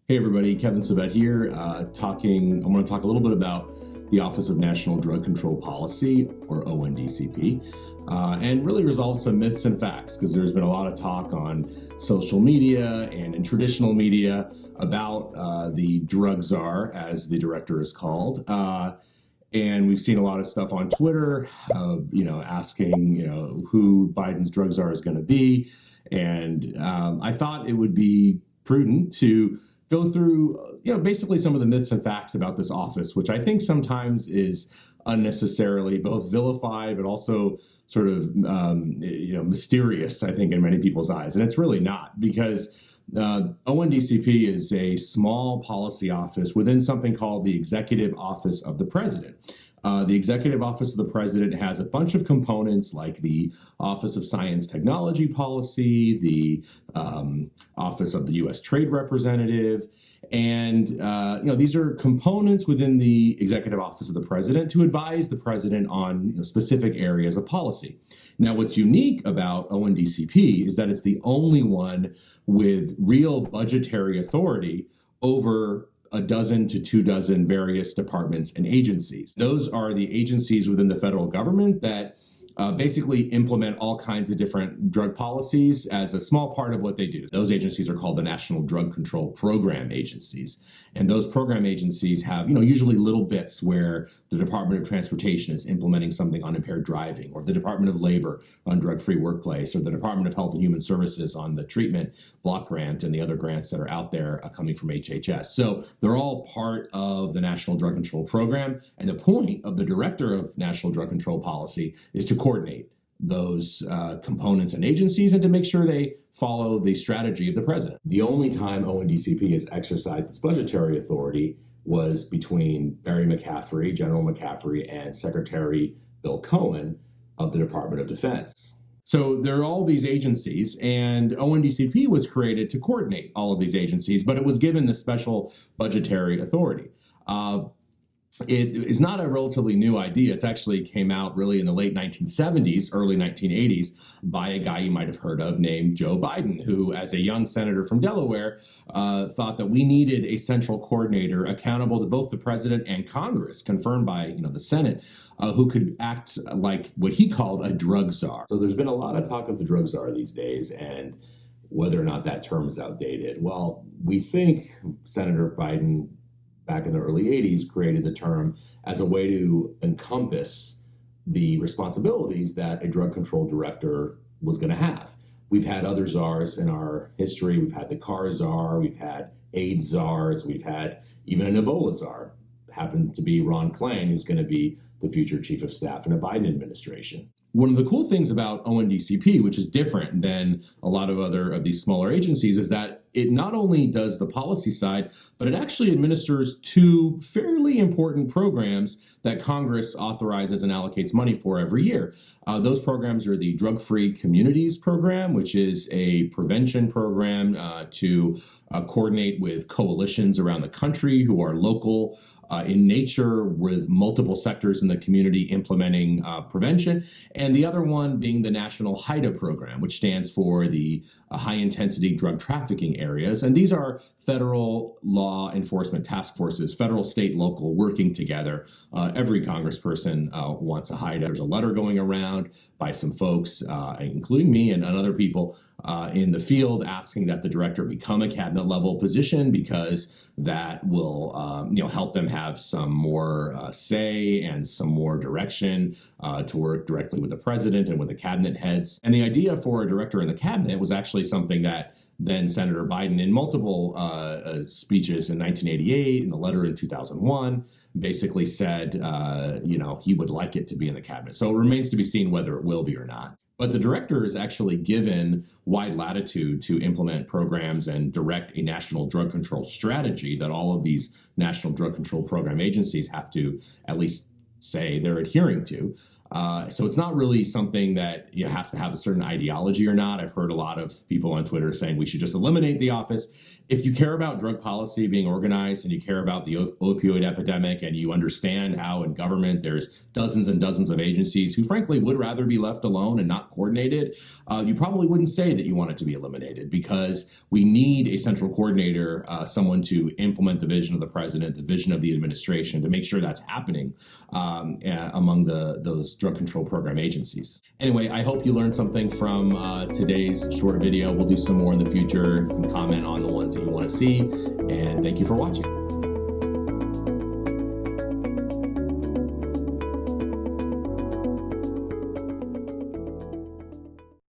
Hey everybody, Kevin Savet here, I'm going to talk a little bit about the Office of National Drug Control Policy, or ONDCP, and really resolve some myths and facts, because there's been a lot of talk on social media and in traditional media about the drug czar, as the director is called. And we've seen a lot of stuff on Twitter, asking, who Biden's drug czar is going to be. And I thought it would be prudent to go through, basically some of the myths and facts about this office, which I think sometimes is unnecessarily both vilified, but also sort of, mysterious, I think, in many people's eyes. And it's really not, because ONDCP is a small policy office within something called the Executive Office of the President. The Executive Office of the President has a bunch of components like the Office of Science Technology Policy, the Office of the U.S. Trade Representative, and these are components within the Executive Office of the President to advise the President on specific areas of policy. Now, what's unique about ONDCP is that it's the only one with real budgetary authority over a dozen to 24 various departments and agencies. Those are the agencies within the federal government that basically implement all kinds of different drug policies as a small part of what they do. Those agencies are called the National Drug Control Program agencies. And those program agencies have, usually little bits where the Department of Transportation is implementing something on impaired driving, or the Department of Labor on drug-free workplace, or the Department of Health and Human Services on the treatment block grant and the other grants that are out there coming from HHS. So they're all part of the National Drug Control Program. And the point of the Director of National Drug Control Policy is to coordinate those components and agencies and to make sure they follow the strategy of the president. The only time ONDCP has exercised its budgetary authority was between Barry McCaffrey, General McCaffrey, and Secretary Bill Cohen of the Department of Defense. So there are all these agencies, and ONDCP was created to coordinate all of these agencies, but it was given the special budgetary authority. It is not a relatively new idea. It's actually came out really in the late 1970s, early 1980s by a guy you might have heard of named Joe Biden, who, as a young senator from Delaware, thought that we needed a central coordinator accountable to both the president and Congress, confirmed by the Senate, who could act like what he called a drug czar. So there's been a lot of talk of the drug czar these days, and whether or not that term is outdated. Well, we think Senator Biden back in the early 80s, created the term as a way to encompass the responsibilities that a drug control director was going to have. We've had other czars in our history. We've had the car czar, we've had AIDS czars, we've had even an Ebola czar. Happened to be Ron Klain, who's going to be the future chief of staff in a Biden administration. One of the cool things about ONDCP, which is different than a lot of other of these smaller agencies, is that it not only does the policy side, but it actually administers two fairly important programs that Congress authorizes and allocates money for every year. Those programs are the Drug-Free Communities Program, which is a prevention program to coordinate with coalitions around the country who are local in nature, with multiple sectors in the community implementing prevention. And the other one being the National HIDA program, which stands for the High Intensity Drug Trafficking Areas. And these are federal law enforcement task forces, federal, state, local, working together. Every congressperson wants a HIDA. There's a letter going around by some folks, including me and other people in the field, asking that the director become a cabinet level position, because that will help them have some more say and some more direction to work directly with the president and with the cabinet heads. And the idea for a director in the cabinet was actually something that then Senator Biden, in multiple speeches in 1988 and a letter in 2001, basically said, he would like it to be in the cabinet. So it remains to be seen whether it will be or not. But the director is actually given wide latitude to implement programs and direct a national drug control strategy that all of these national drug control program agencies have to at least say they're adhering to. So it's not really something that has to have a certain ideology or not. I've heard a lot of people on Twitter saying we should just eliminate the office. If you care about drug policy being organized and you care about the opioid epidemic and you understand how in government there's dozens and dozens of agencies who frankly would rather be left alone and not coordinated, you probably wouldn't say that you want it to be eliminated, because we need a central coordinator, someone to implement the vision of the president, the vision of the administration, to make sure that's happening among those drug control program agencies. Anyway, I hope you learned something from today's short video. We'll do some more in the future. You can comment on the ones that you want to see, and thank you for watching.